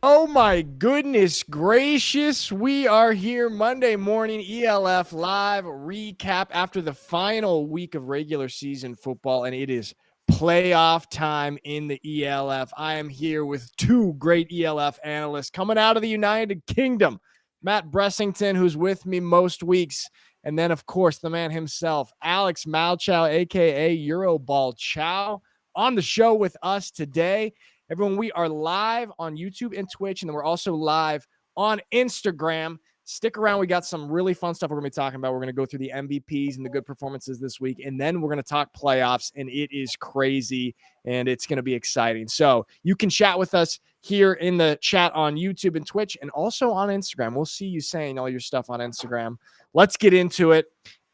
Oh my goodness gracious. We are here Monday morning, ELF live recap after the final week of regular season football, and it is playoff time in the ELF. I am here with two great ELF analysts coming out of the United Kingdom. Matt Bressington, who's with me most weeks, and then, of course, the man himself, Alex Malchow, aka Euroball Chow, on the show with us today. Everyone, we are live on YouTube and Twitch, and then we're also live on Instagram. Stick around. We got some really fun stuff we're going to be talking about. We're going to go through the MVPs and the good performances this week, and then we're going to talk playoffs, and it is crazy, and it's going to be exciting. So you can chat with us here in the chat on YouTube and Twitch, and also on Instagram. We'll see you saying all your stuff on Instagram. Let's get into it.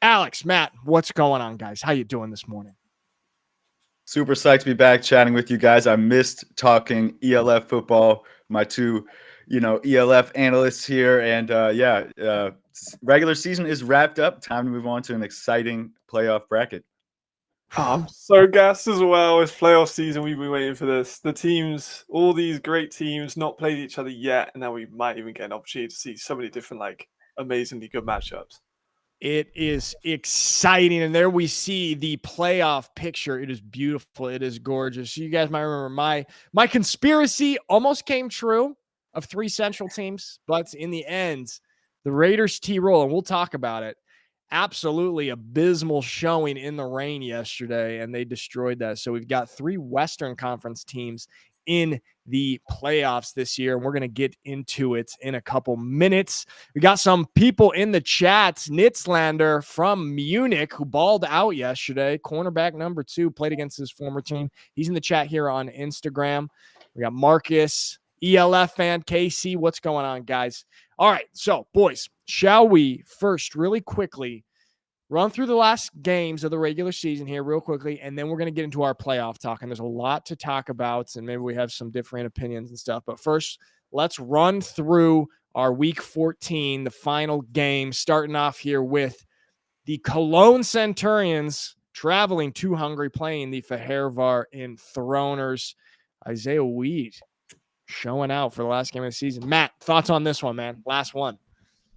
Alex, Matt, what's going on, guys? How you doing this morning? Super psyched to be back chatting with you guys. I missed talking ELF football. My two, ELF analysts here. And regular season is wrapped up. Time to move on to an exciting playoff bracket. I'm so gassed as well. It's playoff season. We've been waiting for this. The teams, all these great teams, not played each other yet. And now we might even get an opportunity to see so many different, amazingly good matchups. It is exciting, and there we see the playoff picture. It is beautiful. It is gorgeous. You guys might remember my conspiracy almost came true of 3 Central teams, but in the end, the Raiders T-roll, and we'll talk about it, absolutely abysmal showing in the rain yesterday, and they destroyed that. So we've got 3 Western Conference teams in the playoffs this year, and we're going to get into it in a couple minutes. We got some people in the chat. Nitzlander from Munich, who balled out yesterday, cornerback number 2, played against his former team. He's in the chat here on Instagram. We got Marcus, ELF fan, KC. What's going on, guys? All right, so boys, shall we first really quickly run through the last games of the regular season here real quickly, and then we're going to get into our playoff talk. And there's a lot to talk about, and maybe we have some different opinions and stuff. But first, let's run through our Week 14, the final game, starting off here with the Cologne Centurions traveling to Hungary, playing the Fehervar Enthroners. Isaiah Weed showing out for the last game of the season. Matt, thoughts on this one, man? Last one.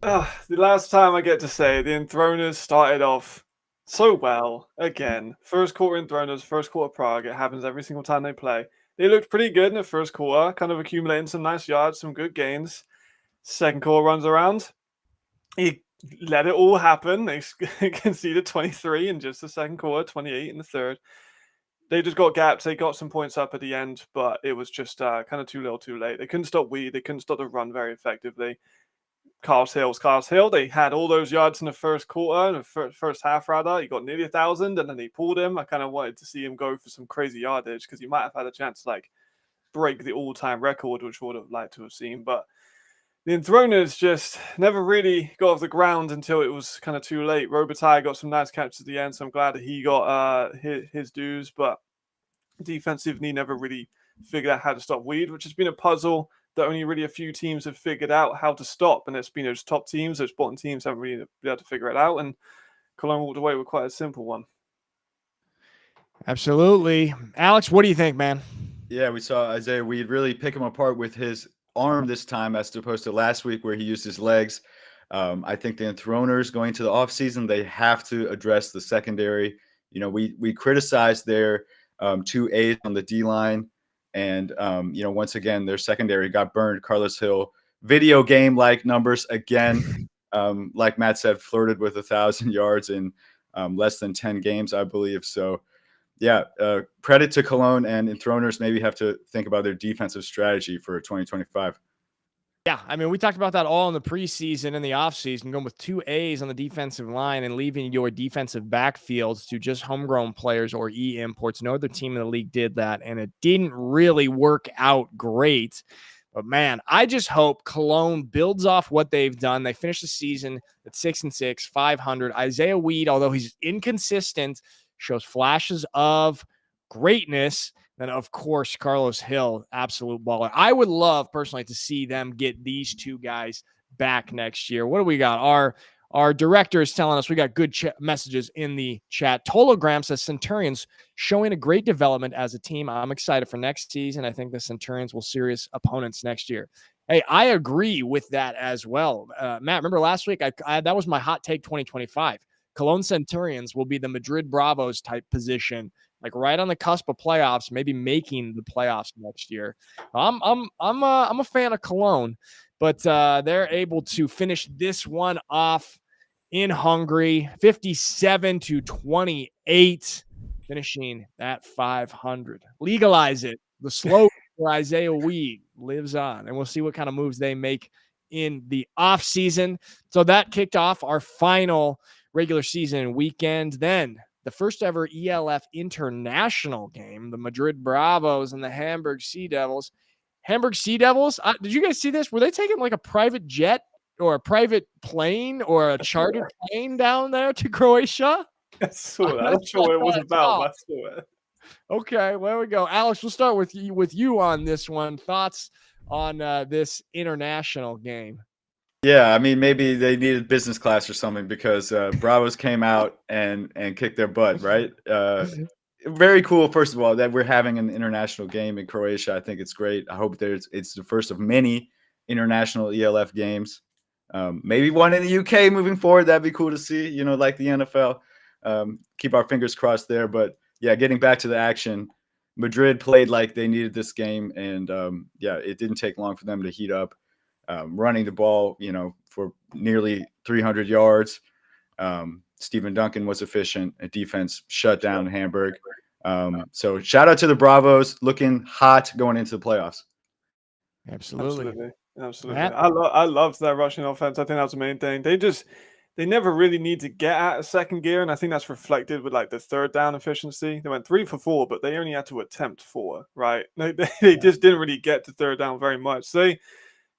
The last time I get to say the Enthroners started off so well. Again, first quarter Enthroners, first quarter Prague. It happens every single time they play. They looked pretty good in the first quarter, kind of accumulating some nice yards, some good gains. Second quarter runs around. He let it all happen. They conceded 23 in just the second quarter, 28 in the third. They just got gaps. They got some points up at the end, but it was just kind of too little too late. They couldn't stop Weed. They couldn't stop the run very effectively. Carl's Hill. They had all those yards in the first quarter, the first half rather. He got nearly 1,000, and then they pulled him. I kind of wanted to see him go for some crazy yardage because he might have had a chance to break the all-time record, which I would have liked to have seen. But the Enthroners just never really got off the ground until it was kind of too late. Robitaille got some nice catches at the end, so I'm glad that he got his dues. But defensively, never really figured out how to stop Weed, which has been a puzzle that only really a few teams have figured out how to stop. And it's been those top teams, those bottom teams haven't really been able to figure it out. And Cologne walked away with quite a simple one. Absolutely. Alex, what do you think, man? Yeah, we saw Isaiah Weed really pick him apart with his arm this time as opposed to last week where he used his legs. I think the Enthroners going to the offseason, they have to address the secondary. We criticized their 2 A's on the D-line. And, once again, their secondary got burned. Carlos Hill, video game-like numbers again. Like Matt said, flirted with 1,000 yards in less than 10 games, I believe. So, yeah, credit to Cologne, and Enthroners maybe have to think about their defensive strategy for 2025. Yeah, I mean, we talked about that all in the preseason and the offseason, going with 2 A's on the defensive line and leaving your defensive backfields to just homegrown players or imports. No other team in the league did that, and it didn't really work out great. But, man, I just hope Cologne builds off what they've done. They finished the season at 6-6, 500. Isaiah Weed, although he's inconsistent, shows flashes of greatness. Then, of course, Carlos Hill, absolute baller. I would love, personally, to see them get these 2 guys back next year. What do we got? Our director is telling us we got good messages in the chat. Tologram says Centurions showing a great development as a team. I'm excited for next season. I think the Centurions will serious opponents next year. Hey, I agree with that as well. Matt, remember last week? That was my hot take 2025. Cologne Centurions will be the Madrid Bravos type position, like right on the cusp of playoffs, maybe making the playoffs next year. I'm a fan of Cologne, but they're able to finish this one off in Hungary, 57-28, finishing at 500. Legalize it. The slogan for Isaiah Weed lives on, and we'll see what kind of moves they make in the offseason. So that kicked off our final regular season weekend. Then the first ever ELF international game, the Madrid Bravos and the Hamburg Sea Devils. Hamburg Sea Devils, did you guys see this? Were they taking like a private jet or a private plane or a chartered plane down there to Croatia? I saw that. I'm not sure what it was about, but I saw it. Okay, well, there we go. Alex, we'll start with you on this one. Thoughts on this international game? Yeah, I mean, maybe they needed business class or something because Bravos came out and kicked their butt, right? Very cool, first of all, that we're having an international game in Croatia. I think it's great. I hope it's the first of many international ELF games. Maybe one in the UK moving forward. That'd be cool to see, like the NFL. Keep our fingers crossed there. But, yeah, getting back to the action, Madrid played like they needed this game. And, it didn't take long for them to heat up. Running the ball, for nearly 300 yards. Stephen Duncan was efficient. And defense shut down Hamburg. So shout out to the Bravos, looking hot going into the playoffs. Absolutely. Matt? I loved that Russian offense. I think that was the main thing. They never really need to get out of second gear, and I think that's reflected with like the third down efficiency. They went 3 for 4, but they only had to attempt 4, right? They just didn't really get to third down very much. So they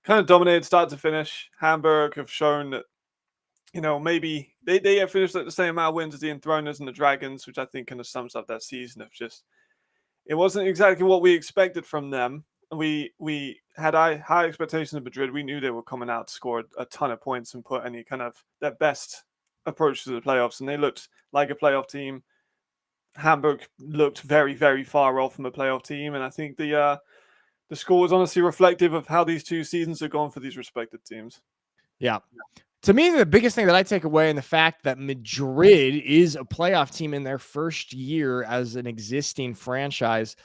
kind of dominated start to finish. Hamburg have shown that, maybe they have finished at the same amount of wins as the Enthroners and the Dragons, which I think kind of sums up that season of just, it wasn't exactly what we expected from them. We had high expectations of Madrid. We knew they were coming out to score a ton of points and put any kind of their best approach to the playoffs, and they looked like a playoff team. Hamburg looked very, very far off from a playoff team, and I think the score was honestly reflective of how these two seasons have gone for these respective teams. Yeah. To me, the biggest thing that I take away in the fact that Madrid is a playoff team in their first year as an existing franchise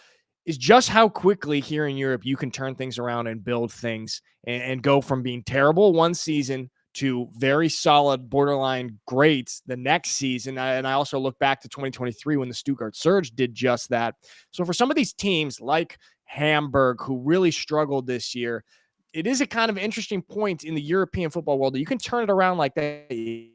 is just how quickly here in Europe you can turn things around and build things and go from being terrible one season to very solid, borderline greats the next season. And I also look back to 2023 when the Stuttgart Surge did just that. So for some of these teams like Hamburg, who really struggled this year, it is a kind of interesting point in the European football world that you can turn it around like that. You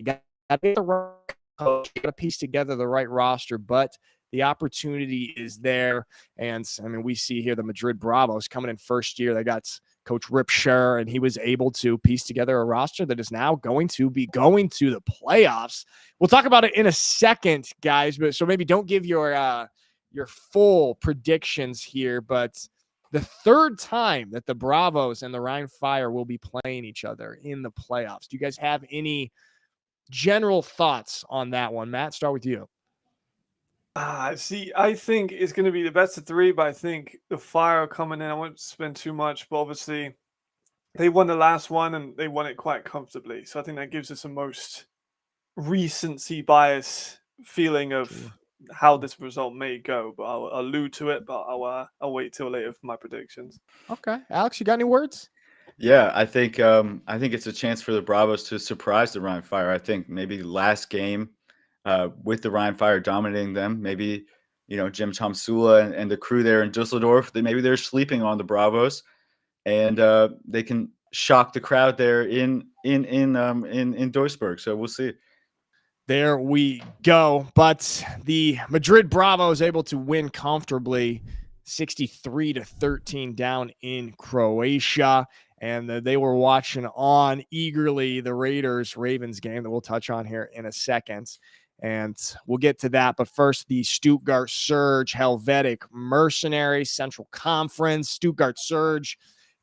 got to get the right coach, you got to piece together the right roster, but the opportunity is there. And I mean, we see here the Madrid Bravos coming in first year. They got Coach Rip Scher, and he was able to piece together a roster that is now going to be going to the playoffs. We'll talk about it in a second, guys. But so maybe don't give your full predictions here, but the third time that the Bravos and the Rhine Fire will be playing each other in the playoffs. Do you guys have any general thoughts on that one? Matt, start with you. See, I think it's going to be the best of 3, but I think the Fire coming in, I won't spend too much, but obviously they won the last one and they won it quite comfortably. So I think that gives us a most recency bias feeling of how this result may go, but I'll allude to it, but I'll wait till later for my predictions. Okay. Alex, you got any words? Yeah, I think it's a chance for the Bravos to surprise the Rhine Fire. I think maybe last game with the Rhine Fire dominating them, maybe Jim Tomsula and the crew there in Dusseldorf, maybe they're sleeping on the Bravos, and they can shock the crowd there in Duisburg. So we'll see. There we go. But the Madrid Bravos able to win comfortably, 63-13 down in Croatia. And they were watching on eagerly the Raiders-Ravens game that we'll touch on here in a second. And we'll get to that. But first, the Stuttgart Surge, Helvetic Mercenaries, Central Conference. Stuttgart Surge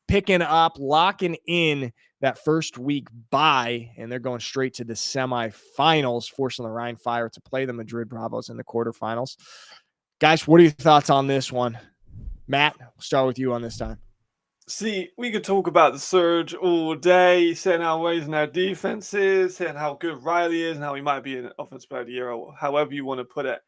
picking up, locking in that first week bye, and they're going straight to the semifinals, forcing the Rhine Fire to play the Madrid Bravos in the quarterfinals. Guys, what are your thoughts on this one? Matt, we'll start with you on this time. See, we could talk about the Surge all day, saying how amazing our defense is, saying how good Riley is, and how he might be an offensive player of the year, or however you want to put it.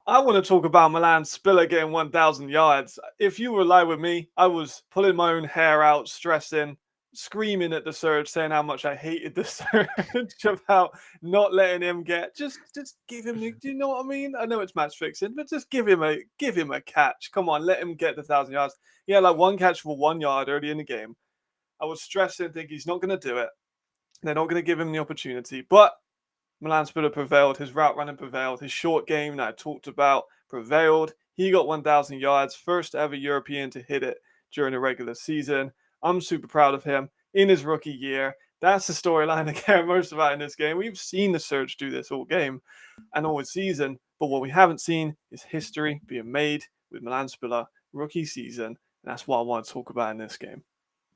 I want to talk about Milan Spiller getting 1,000 yards. If you were live with me, I was pulling my own hair out, stressing, screaming at the Surge, saying how much I hated the Surge about not letting him get. Just give him. Do you know what I mean? I know it's match fixing, but just give him a catch. Come on, let him get the 1,000 yards. He had like one catch for 1 yard early in the game. I was stressing, thinking he's not going to do it. They're not going to give him the opportunity, but Milan Spiller prevailed. His route running prevailed. His short game that I talked about prevailed. He got 1,000 yards, first ever European to hit it during the regular season. I'm super proud of him in his rookie year. That's the storyline I care most about in this game. We've seen the Surge do this all game and all season, but what we haven't seen is history being made with Milan Spiller rookie season. And that's what I want to talk about in this game.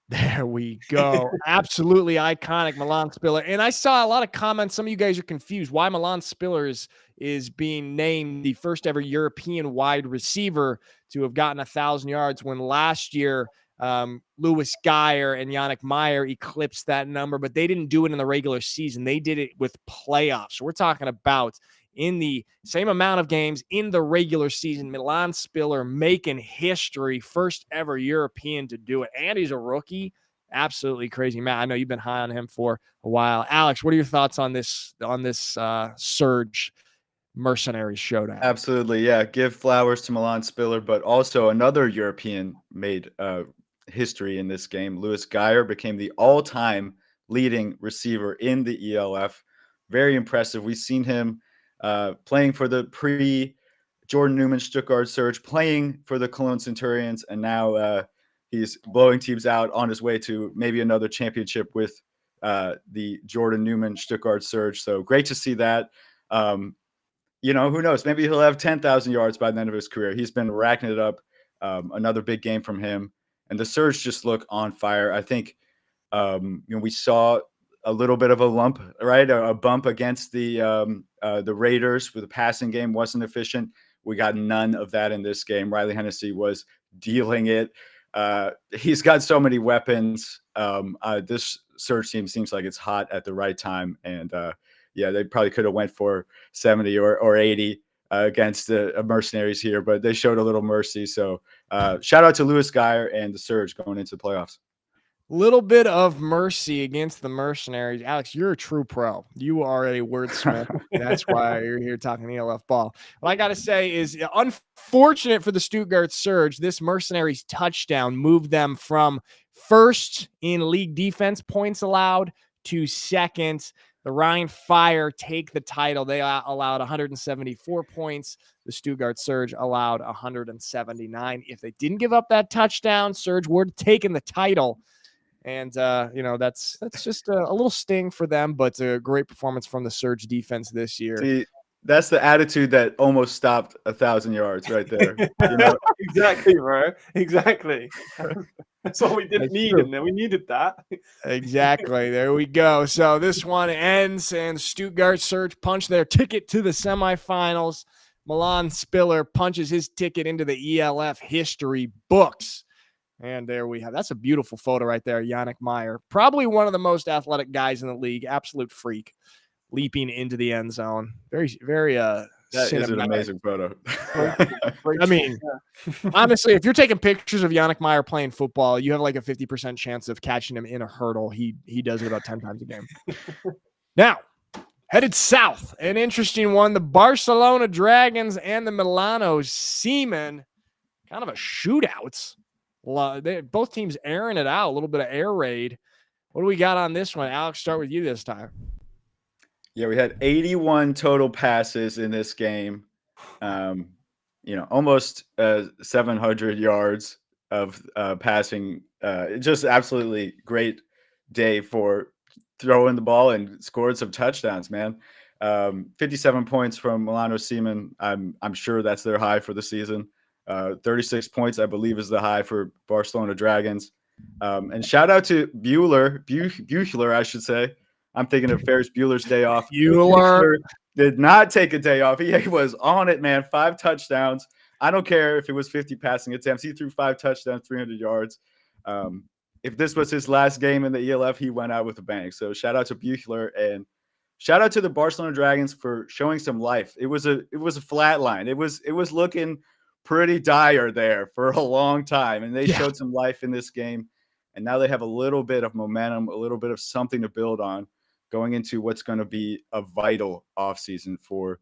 There we go. Absolutely iconic Milan Spiller. And I saw a lot of comments. Some of you guys are confused why Milan Spiller is being named the first ever European wide receiver to have gotten 1,000 yards when last year Louis Geyer and Yannick Meyer eclipsed that number, but they didn't do it in the regular season. They did it with playoffs. So we're talking about in the same amount of games in the regular season, Milan Spiller making history, first ever European to do it. And he's a rookie. Absolutely crazy. Matt, I know you've been high on him for a while. Alex, what are your thoughts on this Surge Mercenaries showdown? Absolutely, yeah. Give flowers to Milan Spiller, but also another European made history in this game. Louis Geyer became the all-time leading receiver in the ELF. Very impressive. We've seen him playing for the pre-Jordan Newman Stuttgart Surge, playing for the Cologne Centurions, and now he's blowing teams out on his way to maybe another championship with the Jordan Newman Stuttgart Surge. So great to see that. You know, who knows? Maybe he'll have 10,000 yards by the end of his career. He's been racking it up. Another big game from him. And the Surge just look on fire. I think, we saw a little bit of a lump, right? A bump against the Raiders with the passing game wasn't efficient. We got none of that in this game. Riley Hennessy was dealing it. He's got so many weapons. This Surge team seems like it's hot at the right time. And yeah, they probably could have went for 70 or 80 against the Mercenaries here, but they showed a little mercy. So shout out to Louis Geyer and the Surge going into the playoffs. Little bit of mercy against the Mercenaries. Alex, you're a true pro. You are a wordsmith. That's why you're here talking ELF ball. What I got to say is unfortunate for the Stuttgart Surge. This Mercenaries touchdown moved them from first in league defense points allowed to second. The Rhine Fire take the title. They allowed 174 points. The Stuttgart Surge allowed 179. If they didn't give up that touchdown, Surge would have taken the title. And, that's just a little sting for them, but a great performance from the Surge defense this year. See, that's the attitude that almost stopped 1,000 yards right there. You know? Exactly, bro. Exactly. That's what we didn't need in there. We needed that. Exactly. There we go. So this one ends, and Stuttgart Surge punch their ticket to the semifinals. Milan Spiller punches his ticket into the ELF history books. And there we have. That's a beautiful photo right there. Yannick Meyer, probably one of the most athletic guys in the league. Absolute freak, leaping into the end zone. Very, very that cinematic. is an amazing photo. I mean, honestly, if you're taking pictures of Yannick Meyer playing football, you have like a 50% chance of catching him in a hurdle. He does it about 10 times a game. Now, headed south, an interesting one. The Barcelona Dragons and the Milano Seaman, kind of a shootout. Both teams airing it out, a little bit of air raid. What do we got on this one? Alex, start with you this time. Yeah, we had 81 total passes in this game. Almost 700 yards of passing. Just absolutely great day for throwing the ball and scored some touchdowns, man. 57 points from Milano Seaman. I'm sure that's their high for the season. 36 points, I believe, is the high for Barcelona Dragons. And shout out to Buechler, I should say. I'm thinking of Ferris Bueller's Day Off. Bueller did not take a day off. He was on it, man. 5 touchdowns. I don't care if it was 50 passing attempts. He threw 5 touchdowns, 300 yards. If this was his last game in the ELF, he went out with a bang. So shout out to Buechler and shout out to the Barcelona Dragons for showing some life. It was a flat line. It was looking pretty dire there for a long time, and they showed some life in this game. And now they have a little bit of momentum, a little bit of something to build on going into what's going to be a vital offseason for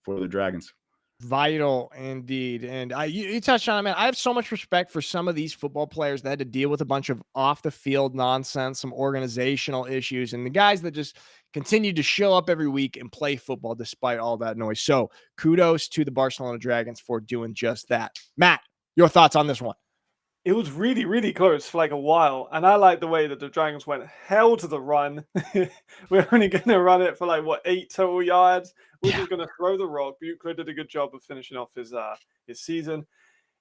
the Dragons. Vital indeed. And you touched on it, man. I have so much respect for some of these football players that had to deal with a bunch of off the field nonsense, some organizational issues, and the guys that just continue to show up every week and play football despite all that noise. So kudos to the Barcelona Dragons for doing just that. Matt, your thoughts on this one? It was really, really close for like a while. And I like the way that the Dragons went hell to the run. We're only going to run it for 8 total yards. We're just going to throw the rock. Buechler did a good job of finishing off his season.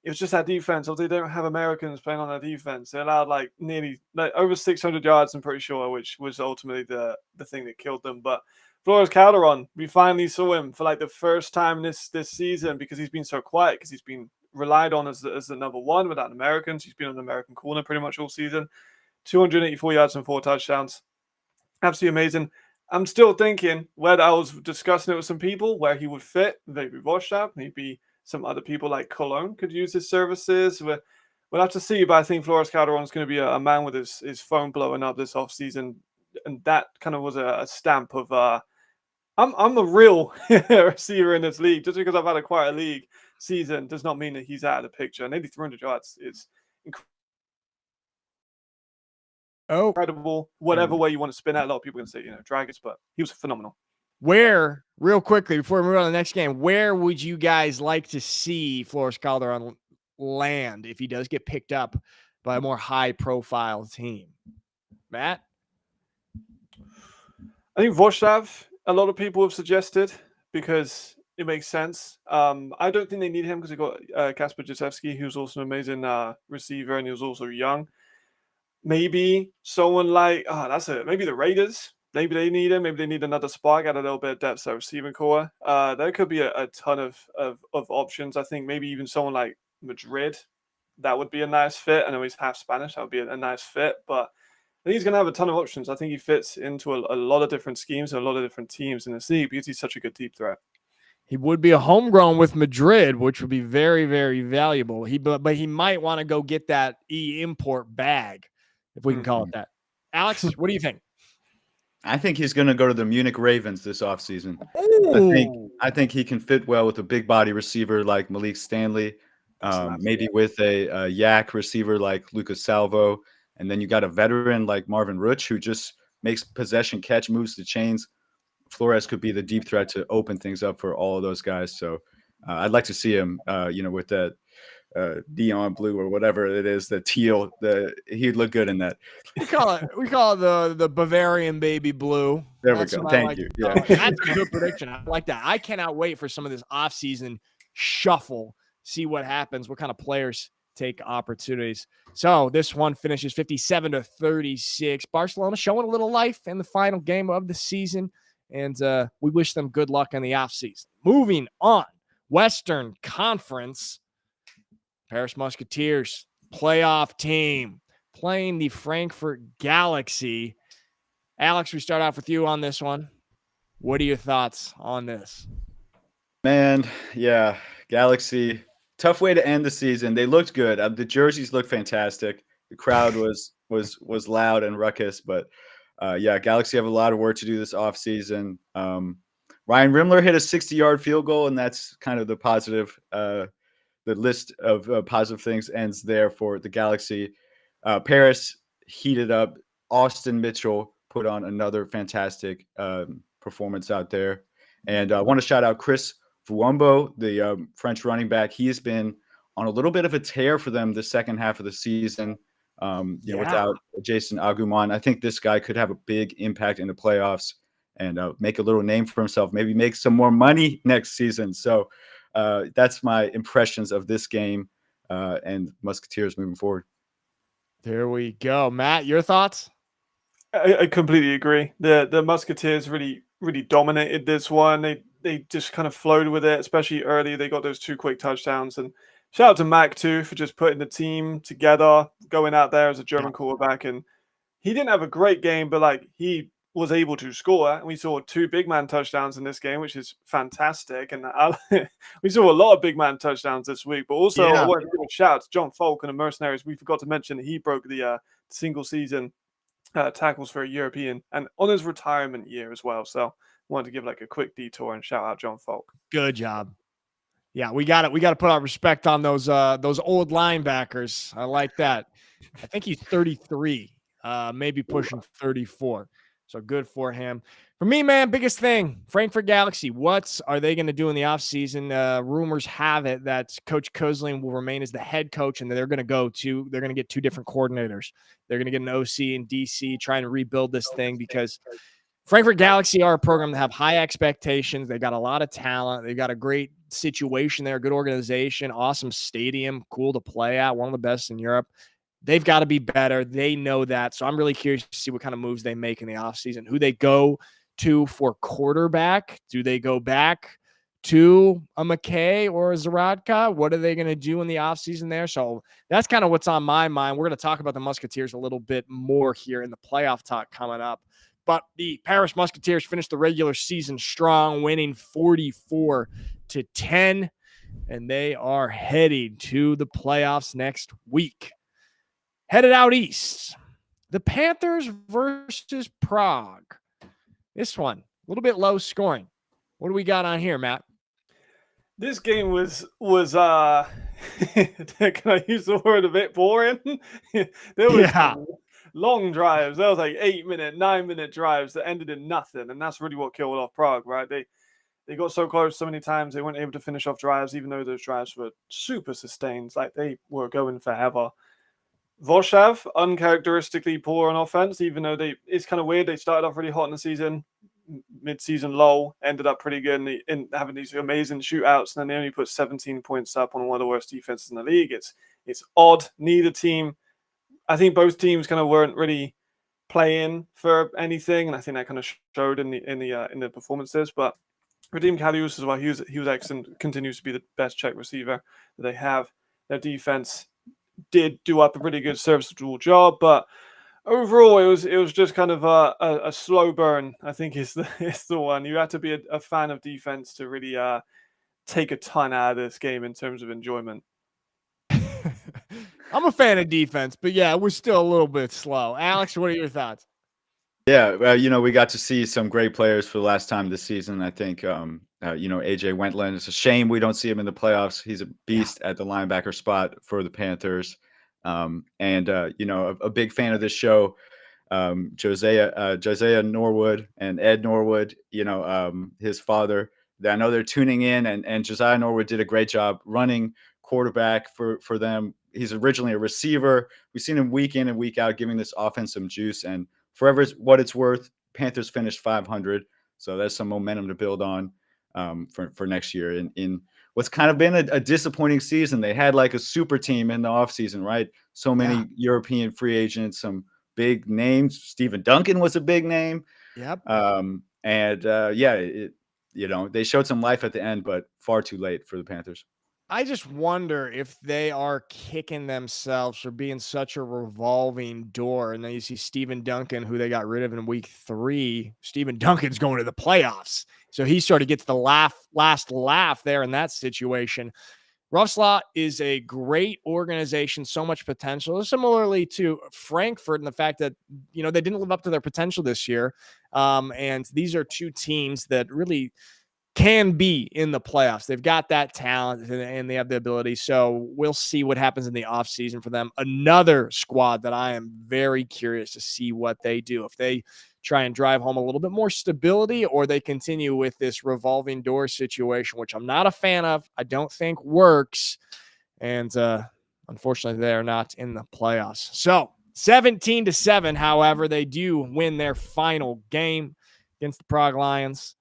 It was just that defense. Although they don't have Americans playing on that defense, they allowed nearly over 600 yards, I'm pretty sure, which was ultimately the thing that killed them. But Flores Calderon, we finally saw him for the first time this season because he's been so quiet, because he's been relied on as the number one without Americans. He's been on the American corner pretty much all season. 284 yards and 4 touchdowns. Absolutely amazing. I'm still thinking, where I was discussing it with some people, where he would fit. Maybe Vostap, maybe some other people like Cologne could use his services. We'll have to see, but I think Flores Calderon is going to be a man with his phone blowing up this offseason. And that kind of was a stamp of, I'm a real receiver in this league. Just because I've had a quiet league season does not mean that he's out of the picture. And 300 yards is incredible. Whatever way you want to spin it, a lot of people can say, Dragons, but he was phenomenal. Where, real quickly, before we move on to the next game, where would you guys like to see Flores Calderon land if he does get picked up by a more high-profile team? Matt? I think Vostap, a lot of people have suggested, because it makes sense. I don't think they need him because they got Kasper Jacewski, who's also an amazing receiver, and he was also young. Maybe someone that's it. Maybe the Raiders. Maybe they need him. Maybe they need another spark, add a little bit of depth to receiving core. There could be a ton of options. I think maybe even someone like Madrid. That would be a nice fit. I know he's half Spanish. That would be a nice fit. But I think he's going to have a ton of options. I think he fits into a lot of different schemes and a lot of different teams in the league because he's such a good deep threat. He would be a homegrown with Madrid, which would be very, very valuable. But he might want to go get that import bag, if we can call it that. Alex, what do you think? I think he's going to go to the Munich Ravens this offseason. I think he can fit well with a big body receiver like Malik Stanley, maybe with a yak receiver like Lucas Salvo. And then you got a veteran like Marvin Rutsch who just makes possession catch, moves the chains. Flores could be the deep threat to open things up for all of those guys. So I'd like to see him, with that neon blue or whatever it is, the teal. He'd look good in that. We call it the Bavarian baby blue. There we go. Thank you. Yeah. That's a good prediction. I like that. I cannot wait for some of this offseason shuffle. See what happens. What kind of players take opportunities. So this one finishes 57-36. Barcelona showing a little life in the final game of the season. And we wish them good luck in the offseason. Moving on, Western Conference, Paris Musketeers, playoff team, playing the Frankfurt Galaxy. Alex, we start off with you on this one. What are your thoughts on this? Man, yeah, Galaxy, tough way to end the season. They looked good. The jerseys looked fantastic. The crowd was loud and ruckus, but Galaxy have a lot of work to do this offseason. Ryan Rimler hit a 60-yard field goal, and that's kind of the positive. The list of positive things ends there for the Galaxy. Paris heated up. Austin Mitchell put on another fantastic performance out there. And I want to shout out Chris Vuombo, the French running back. He has been on a little bit of a tear for them the second half of the season. Without Jason Agumon, I think this guy could have a big impact in the playoffs and make a little name for himself, maybe make some more money next season. So that's my impressions of this game and Musketeers moving forward. There we go. Matt, your thoughts? I completely agree. The Musketeers really dominated this one. They just kind of flowed with it, especially early. They got those 2 quick touchdowns. And shout out to Mac too for just putting the team together, going out there as a German quarterback. And he didn't have a great game, but like he was able to score. And we saw 2 big man touchdowns in this game, which is fantastic. And we saw a lot of big man touchdowns this week. But also, I want to give a shout out to John Falk and the Mercenaries. We forgot to mention that he broke the single season tackles for a European and on his retirement year as well. So I wanted to give like a quick detour and shout out John Falk. Good job. Yeah, we got it. We got to put our respect on those old linebackers. I like that. I think he's 33, maybe pushing 34. So good for him. For me, man, biggest thing, Frankfurt Galaxy. What are they going to do in the offseason? Rumors have it that Coach Kozlin will remain as the head coach, and they're going to get 2 different coordinators. They're going to get an OC and DC, trying to rebuild this thing because Frankfurt Galaxy are a program that have high expectations. They got a lot of talent. They got a great situation there, good organization, awesome stadium, cool to play at, one of the best in Europe. They've got to be better. They know that. So I'm really curious to see what kind of moves they make in the offseason, who they go to for quarterback. Do they go back to a McKay or a Zaradka? What are they going to do in the offseason there? So that's kind of what's on my mind. We're going to talk about the Musketeers a little bit more here in the playoff talk coming up. But the Paris Musketeers finished the regular season strong, winning 44-10, and they are heading to the playoffs next week. Headed out east, the Panthers versus Prague. This one, a little bit low scoring. What do we got on here, Matt? This game was can I use the word a bit boring? There was long drives. That was like 8-minute, 9-minute drives that ended in nothing, and that's really what killed off Prague, right? They got so close so many times they weren't able to finish off drives, even though those drives were super sustained, like they were going forever. Voshav, uncharacteristically poor on offense, even though it's kind of weird. They started off really hot in the season, mid-season low, ended up pretty good in having these amazing shootouts, and then they only put 17 points up on one of the worst defenses in the league. It's odd. Neither team, I think both teams kind of weren't really playing for anything, and I think that kind of showed in the performances. But Radim Kalius as well, he was excellent, continues to be the best Czech receiver that they have. Their defense did do up a pretty good serviceable job, but overall it was just kind of a slow burn. I think is the one. You have to be a fan of defense to really take a ton out of this game in terms of enjoyment. I'm a fan of defense, but yeah, we're still a little bit slow. Alex, what are your thoughts? Yeah, we got to see some great players for the last time this season. I think, AJ Wentland. It's a shame we don't see him in the playoffs. He's a beast at the linebacker spot for the Panthers. A big fan of this show, Josiah Norwood and Ed Norwood, his father. I know they're tuning in, and Josiah Norwood did a great job running quarterback for them. He's originally a receiver. We've seen him week in and week out giving this offense some juice, and for what it's worth, Panthers finished 500, so that's some momentum to build on for next year. In what's kind of been a disappointing season, they had like a super team in the offseason, right? So many European free agents, some big names. Stephen Duncan was a big name. Yep. They showed some life at the end, but far too late for the Panthers. I just wonder if they are kicking themselves for being such a revolving door. And then you see Stephen Duncan, who they got rid of in week 3. Stephen Duncan's going to the playoffs. So he sort of gets the last laugh there in that situation. Roughslot is a great organization, so much potential. Similarly to Frankfurt, and the fact that, they didn't live up to their potential this year. And these are 2 teams that really can be in the playoffs. They've got that talent and they have the ability. So we'll see what happens in the offseason for them. Another squad that I am very curious to see what they do. If they try and drive home a little bit more stability, or they continue with this revolving door situation, which I'm not a fan of. I don't think works. And unfortunately, they're not in the playoffs. So 17-7, however, they do win their final game against the Prague Lions.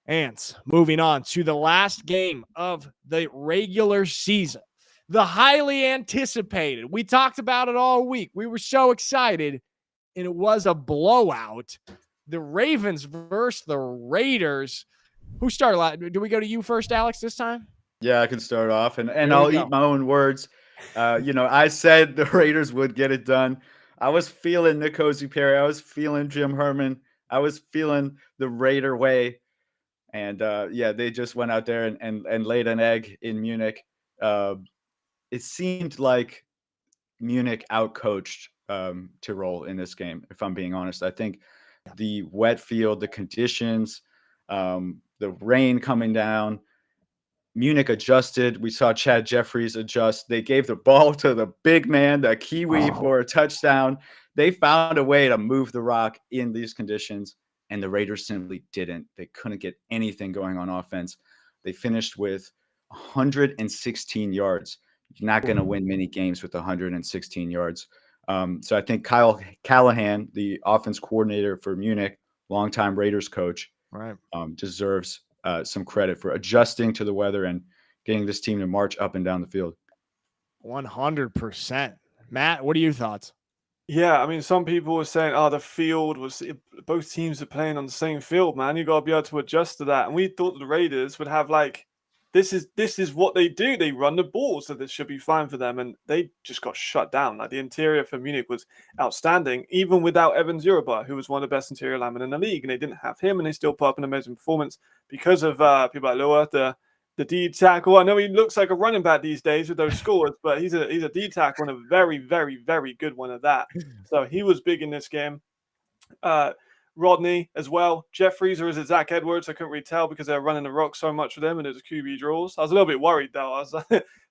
And moving on to the last game of the regular season, the highly anticipated. We talked about it all week. We were so excited, and it was a blowout. The Ravens versus the Raiders. Who started? Do we go to you first, Alex, this time? Yeah, I can start off, and There we I'll go. eat my own words. I said the Raiders would get it done. I was feeling Nick Perry. I was feeling Jim Herman. I was feeling the Raider way. And they just went out there and laid an egg in Munich. It seemed like Munich outcoached Tyrol in this game, if I'm being honest. I think the wet field, the conditions, the rain coming down, Munich adjusted. We saw Chad Jeffries adjust. They gave the ball to the big man, the Kiwi, for a touchdown. They found a way to move the rock in these conditions, and the Raiders simply didn't. They couldn't get anything going on offense. They finished with 116 yards. You're not going to win many games with 116 yards. So I think Kyle Callahan, the offense coordinator for Munich, longtime Raiders coach, Right. Deserves some credit for adjusting to the weather and getting this team to march up and down the field. 100%. Matt, what are your thoughts? Yeah, I mean, some people were saying, the field was both teams are playing on the same field, man. You got to be able to adjust to that. And we thought the Raiders would have this is what they do. They run the ball, so this should be fine for them. And they just got shut down. Like, the interior for Munich was outstanding, even without Evans Yoruba, who was one of the best interior linemen in the league. And they didn't have him, and they still put up an amazing performance because of people like Loa, the D tackle. I know he looks like a running back these days with those scores, but he's a D tackle and a very, very, very good one at that. So he was big in this game. Rodney as well. Jeffries, or is it Zach Edwards? I couldn't really tell because they're running the rock so much with him and it's QB draws. I was a little bit worried though. I was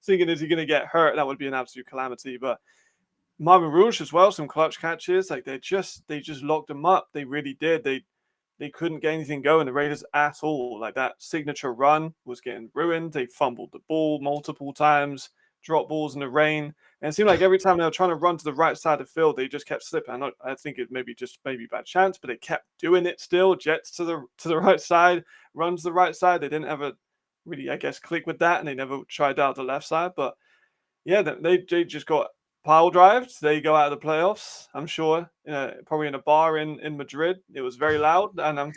thinking, is he going to get hurt? That would be an absolute calamity. But Marvin Rouge as well, some clutch catches. Like they just locked them up. They really did. They couldn't get anything going, the Raiders, at all. Like, that signature run was getting ruined. They fumbled the ball multiple times, dropped balls in the rain. And it seemed like every time they were trying to run to the right side of the field, they just kept slipping. I think it maybe bad chance, but they kept doing it still. Jets to the right side, runs to the right side. They didn't ever really, I guess, click with that, and they never tried out the left side. But yeah, they just got pile drived. They go out of the playoffs, I'm sure, probably in a bar in Madrid. It was very loud, and I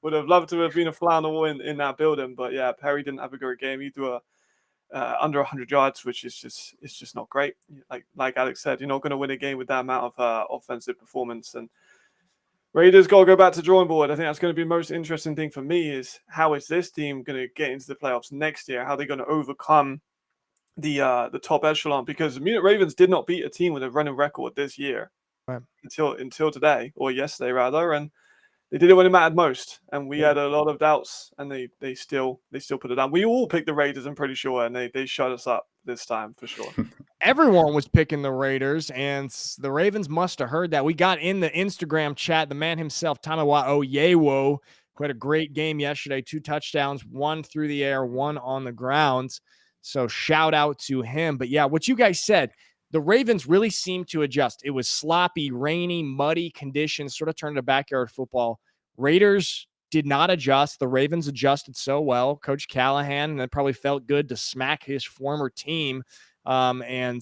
would have loved to have been a fly on the wall in that building. But yeah, Perry didn't have a great game. He threw under 100 yards, which is just not great. Like Alex said, you're not going to win a game with that amount of offensive performance. And Raiders got to go back to drawing board. I think that's going to be the most interesting thing for me is how is this team going to get into the playoffs next year? How are they going to overcome the top echelon, because the Munich Ravens did not beat a team with a running record this year, right, until today, or yesterday rather, and they did it when it mattered most. And we had a lot of doubts, and they still put it down. We all picked the Raiders, I'm pretty sure, and they shut us up this time for sure. Everyone was picking the Raiders, and the Ravens must have heard that. We got in the Instagram chat, the man himself, Tamawa Oyewo, who had a great game yesterday, 2 touchdowns, 1 through the air, 1 on the ground. So shout out to him. But yeah, what you guys said, the Ravens really seemed to adjust. It was sloppy, rainy, muddy conditions, sort of turned into backyard football. Raiders did not adjust. The Ravens adjusted so well. Coach Callahan, and it probably felt good to smack his former team. And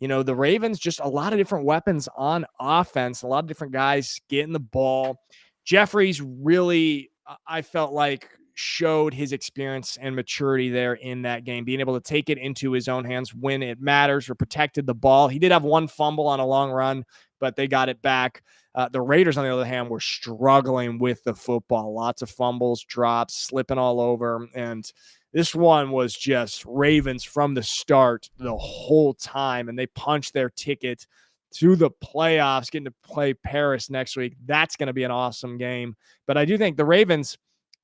the Ravens, just a lot of different weapons on offense, a lot of different guys getting the ball. Jeffries really, I felt like, showed his experience and maturity there in that game, being able to take it into his own hands when it matters, or protected the ball. He did have 1 fumble on a long run, but they got it back. The Raiders, on the other hand, were struggling with the football. Lots of fumbles, drops, slipping all over. And this one was just Ravens from the start the whole time, and they punched their ticket to the playoffs, getting to play Paris next week. That's going to be an awesome game. But I do think the Ravens,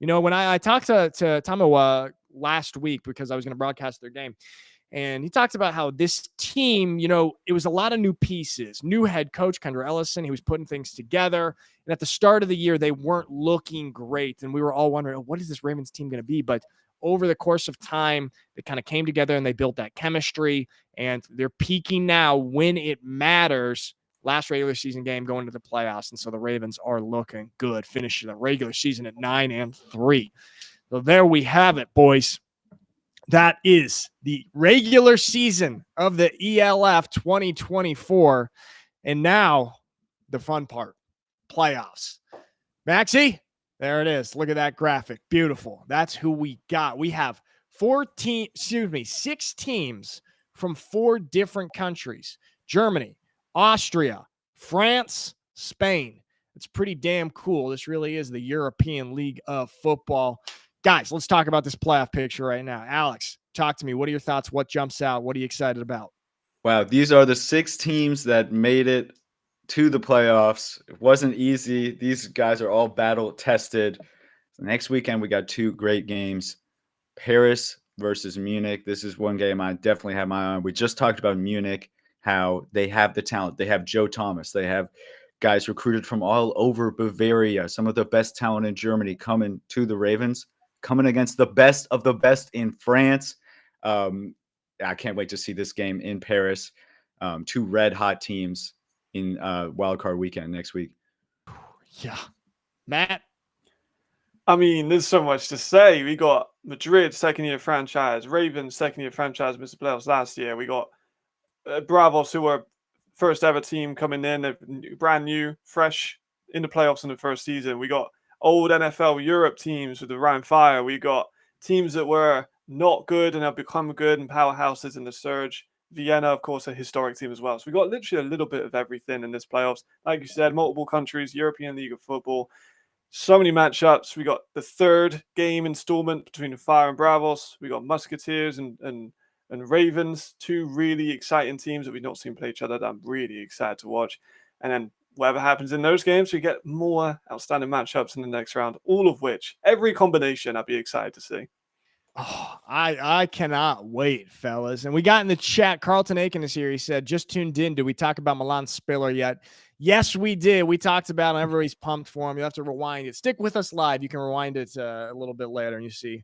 when I talked to Tamawa last week, because I was going to broadcast their game, and he talked about how this team, it was a lot of new pieces, new head coach, Kendra Ellison. He was putting things together. And at the start of the year, they weren't looking great. And we were all wondering, what is this Ravens team going to be? But over the course of time, they kind of came together and they built that chemistry. And they're peaking now when it matters. Last regular season game going to the playoffs. And so the Ravens are looking good, finishing the regular season at 9-3. So there we have it, boys. That is the regular season of the ELF 2024. And now the fun part, playoffs. Maxie, there it is. Look at that graphic. Beautiful. That's who we got. We have 6 teams from 4 different countries: Germany, Austria, France, Spain. It's pretty damn cool. This really is the European League of Football. Guys, let's talk about this playoff picture right now. Alex, talk to me. What are your thoughts? What jumps out? What are you excited about? Wow, these are the 6 teams that made it to the playoffs. It wasn't easy. These guys are all battle tested. So next weekend, we got 2 great games. Paris versus Munich. This is one game I definitely have my eye on. We just talked about Munich, how they have the talent. They have Joe Thomas. They have guys recruited from all over Bavaria, some of the best talent in Germany coming to the Ravens, coming against the best of the best in France. I can't wait to see this game in Paris. 2 red hot teams in wildcard weekend next week. Yeah. Matt? I mean, there's so much to say. We got Madrid, second-year franchise. Ravens, second-year franchise, missed the playoffs last year. We got Bravos, who were first-ever team coming in. They're brand new, fresh in the playoffs in the first season. We got old NFL Europe teams with the Ryan Fire. We got teams that were not good and have become good and powerhouses in the surge. Vienna, of course, a historic team as well. So we got literally a little bit of everything in this playoffs. Like you said, multiple countries, European League of Football. So many matchups. We got the 3rd game installment between the Fire and Bravos. We got Musketeers and Ravens, 2 really exciting teams that we've not seen play each other that I'm really excited to watch. And then whatever happens in those games, we get more outstanding matchups in the next round, all of which, every combination, I'd be excited to see. Oh, I cannot wait, fellas. And we got in the chat, Carlton Aiken is here. He said, just tuned in. Did we talk about Milan Spiller yet? Yes, we did. We talked about him. Everybody's pumped for him. You have to rewind it. Stick with us live. You can rewind it a little bit later, and you see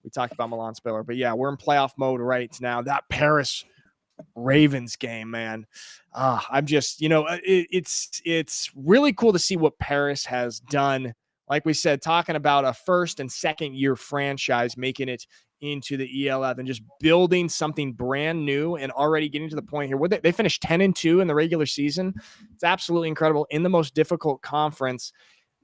we talked about Milan Spiller. But yeah, we're in playoff mode right now. That Paris Ravens game, man. I'm just, it's really cool to see what Paris has done. Like we said, talking about a first and second year franchise making it into the ELF and just building something brand new and already getting to the point here where they finished 10-2 in the regular season. It's absolutely incredible in the most difficult conference.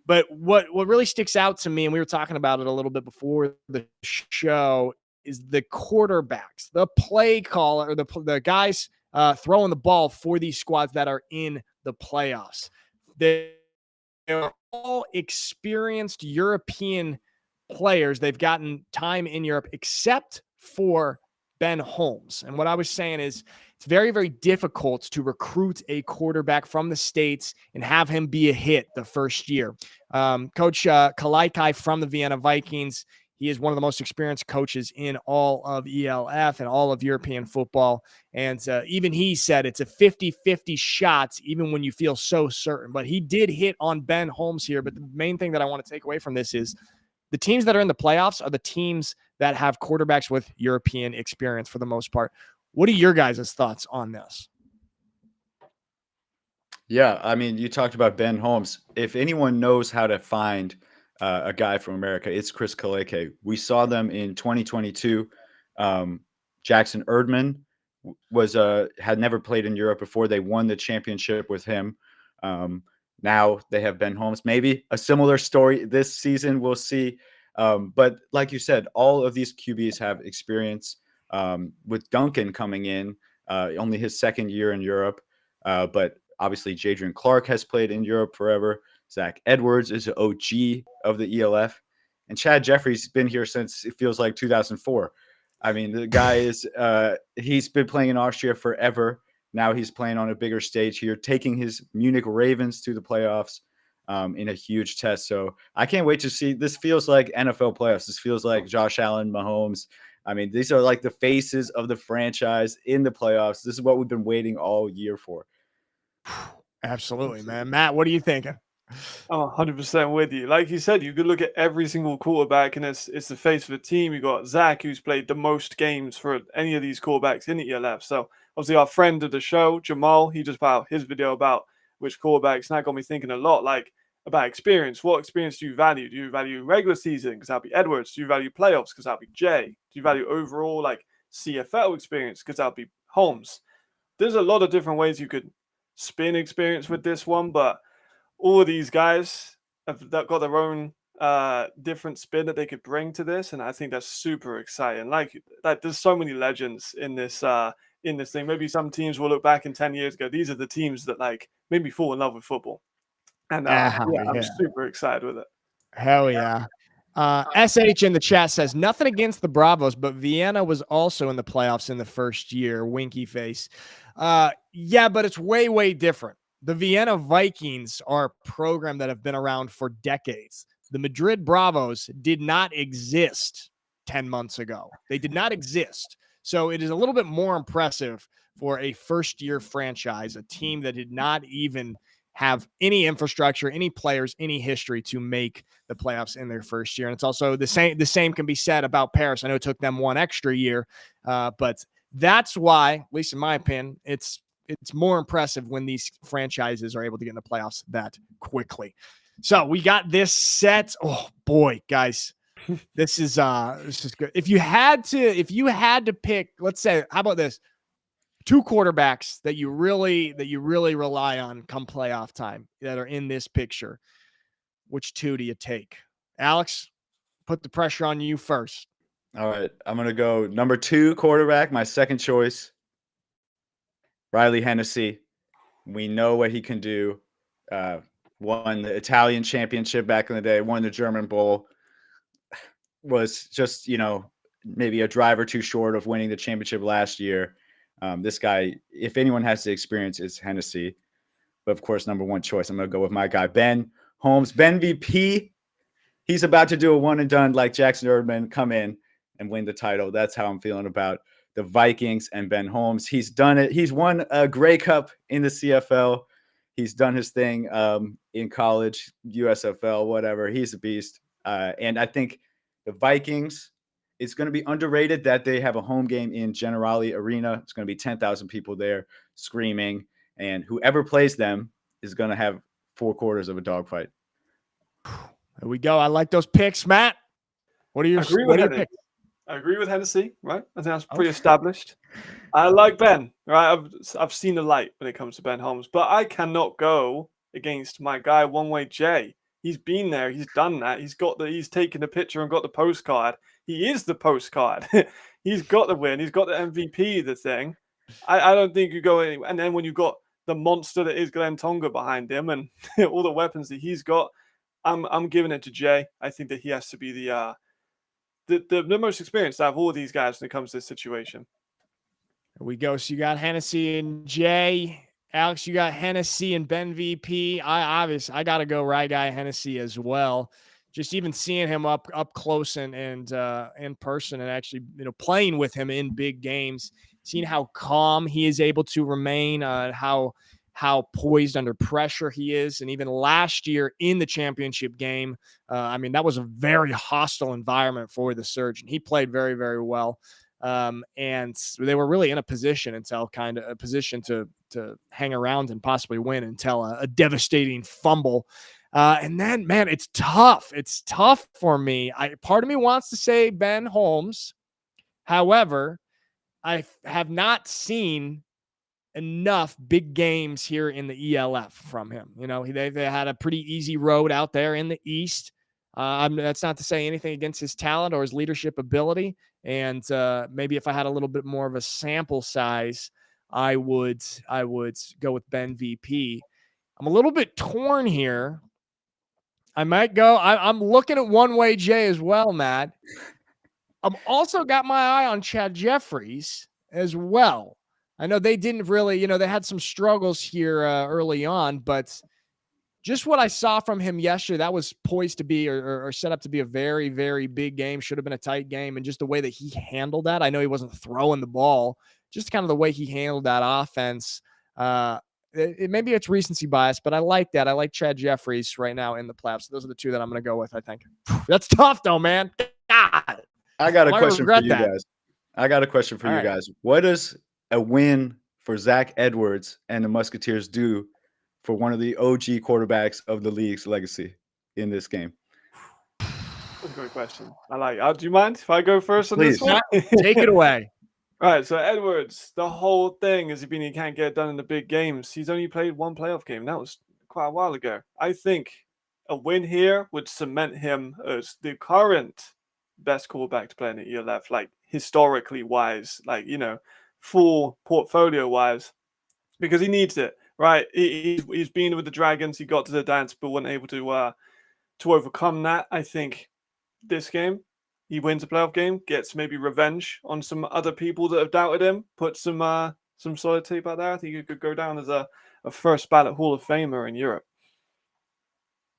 But what really sticks out to me, and we were talking about it a little bit before the show, is the quarterbacks, the play caller, or the guys throwing the ball for these squads that are in the playoffs. They're all experienced European players. They've gotten time in Europe, except for Ben Holmes. And what I was saying is it's very, very difficult to recruit a quarterback from the States and have him be a hit the first year. Coach Kalaikai from the Vienna Vikings, he is one of the most experienced coaches in all of ELF and all of European football. And even he said it's a 50-50 shot, even when you feel so certain. But he did hit on Ben Holmes here. But the main thing that I want to take away from this is the teams that are in the playoffs are the teams that have quarterbacks with European experience for the most part. What are your guys' thoughts on this? Yeah, I mean, you talked about Ben Holmes. If anyone knows how to find a guy from America, it's Chris Kaleke. We saw them in 2022. Jackson Erdman had never played in Europe before. They won the championship with him. Now they have Ben Holmes. Maybe a similar story this season. We'll see. But like you said, all of these QBs have experience. With Duncan coming in, only his second year in Europe. But obviously, Jadrian Clark has played in Europe forever. Zach Edwards is an OG of the ELF. And Chad Jeffries has been here since it feels like 2004. I mean, the guy is he's been playing in Austria forever. Now he's playing on a bigger stage here, taking his Munich Ravens to the playoffs in a huge test. So I can't wait to see. This feels like NFL playoffs. This feels like Josh Allen, Mahomes. I mean, these are like the faces of the franchise in the playoffs. This is what we've been waiting all year for. Absolutely, man. Matt, what are you thinking? I'm 100% with you. Like you said, you could look at every single quarterback, and it's the face of the team. You got Zach, who's played the most games for any of these quarterbacks in the ELF. So obviously, our friend of the show, Jamal, he just put out his video about which quarterbacks, and that got me thinking a lot. Like about experience. What experience do you value? Do you value regular season? Because that'll be Edwards. Do you value playoffs? Because that'll be Jay. Do you value overall like CFL experience? Because that'll be Holmes. There's a lot of different ways you could spin experience with this one, but all of these guys have got their own different spin that they could bring to this, and I think that's super exciting. Like there's so many legends in this thing. Maybe some teams will look back in 10 years ago, these are the teams that like made me fall in love with football. And I'm super excited with it. Hell yeah. SH in the chat says nothing against the Bravos, but Vienna was also in the playoffs in the first year. Winky face. Yeah, but it's way, way different. The Vienna Vikings are a program that have been around for decades. The Madrid Bravos did not exist 10 months ago. They did not exist. So it is a little bit more impressive for a first-year franchise, a team that did not even have any infrastructure, any players, any history to make the playoffs in their first year. And it's also the same. The same can be said about Paris. I know it took them one extra year, but that's why, at least in my opinion, it's more impressive when these franchises are able to get in the playoffs that quickly. So we got this set. Oh boy, guys, this is good. If you had to pick, let's say, how about this? 2 quarterbacks that you really rely on come playoff time that are in this picture. Which 2 do you take? Alex, put the pressure on you first. All right. I'm going to go number 2 quarterback, my second choice, Riley Hennessy. We know what he can do. Won the Italian championship back in the day, won the German Bowl. Was just, maybe a drive or 2 short of winning the championship last year. This guy, if anyone has the experience, is Hennessy. But of course, number 1 choice, I'm going to go with my guy, Ben Holmes. Ben VP, he's about to do a one and done like Jackson Erdman, come in and win the title. That's how I'm feeling about the Vikings and Ben Holmes. He's done it. He's won a Grey Cup in the CFL. He's done his thing in college, USFL, whatever. He's a beast. And I think the Vikings, it's going to be underrated that they have a home game in Generali Arena. It's going to be 10,000 people there screaming, and whoever plays them is going to have 4 quarters of a dogfight. There we go. I like those picks, Matt. What are your picks? I agree with Hennessy, right? I think that's pretty established. I like Ben, right? I've seen the light when it comes to Ben Holmes, but I cannot go against my guy One Way Jay. He's been there. He's done that. He's taken the picture and got the postcard. He is the postcard. He's got the win. He's got the MVP, the thing. I don't think you go anywhere. And then when you've got the monster that is Glenn Tonga behind him and all the weapons that he's got, I'm giving it to Jay. I think that he has to be the most experienced out of all of these guys when it comes to this situation. There we go. So you got Hennessy and Jay. Alex, you got Hennessy and Ben VP. I got to go right guy Hennessy as well. Just even seeing him up close and in person and actually playing with him in big games, seeing how calm he is able to remain, how poised under pressure he is, and even last year in the championship game, that was a very hostile environment for the Surgeon. He played very, very well. And they were really in a position to hang around and possibly win until a devastating fumble. And then, man, it's tough. It's tough for me. Part of me wants to say Ben Holmes. However, I have not seen enough big games here in the ELF from him. They had a pretty easy road out there in the East. That's not to say anything against his talent or his leadership ability. And maybe if I had a little bit more of a sample size, I would go with Ben VP. I'm a little bit torn here. I might go. I'm looking at One Way Jay as well, Matt. I've also got my eye on Chad Jeffries as well. I know they didn't really, they had some struggles here early on, but just what I saw from him yesterday, that was poised to be or set up to be a very, very big game. Should have been a tight game. And just the way that he handled that, I know he wasn't throwing the ball, just kind of the way he handled that offense. Maybe it's recency bias, but I like that. I like Chad Jeffries right now in the playoffs. Those are the 2 that I'm going to go with, I think. That's tough, though, man. God. I got a question for you guys. What does a win for Zach Edwards and the Musketeers do for one of the OG quarterbacks of the league's legacy in this game? That's a great question. I like it. Do you mind if I go first on this Please. one? Take it away. All right, so Edwards, the whole thing has been he can't get it done in the big games. He's only played one playoff game. That was quite a while ago. I think a win here would cement him as the current best quarterback to play in the ELF, like historically wise, like, full portfolio wise, because he needs it, right? He's been with the Dragons. He got to the dance, but wasn't able to overcome that. I think this game, he wins a playoff game, gets maybe revenge on some other people that have doubted him, put some solid tape out there. I think he could go down as a first ballot Hall of Famer in Europe.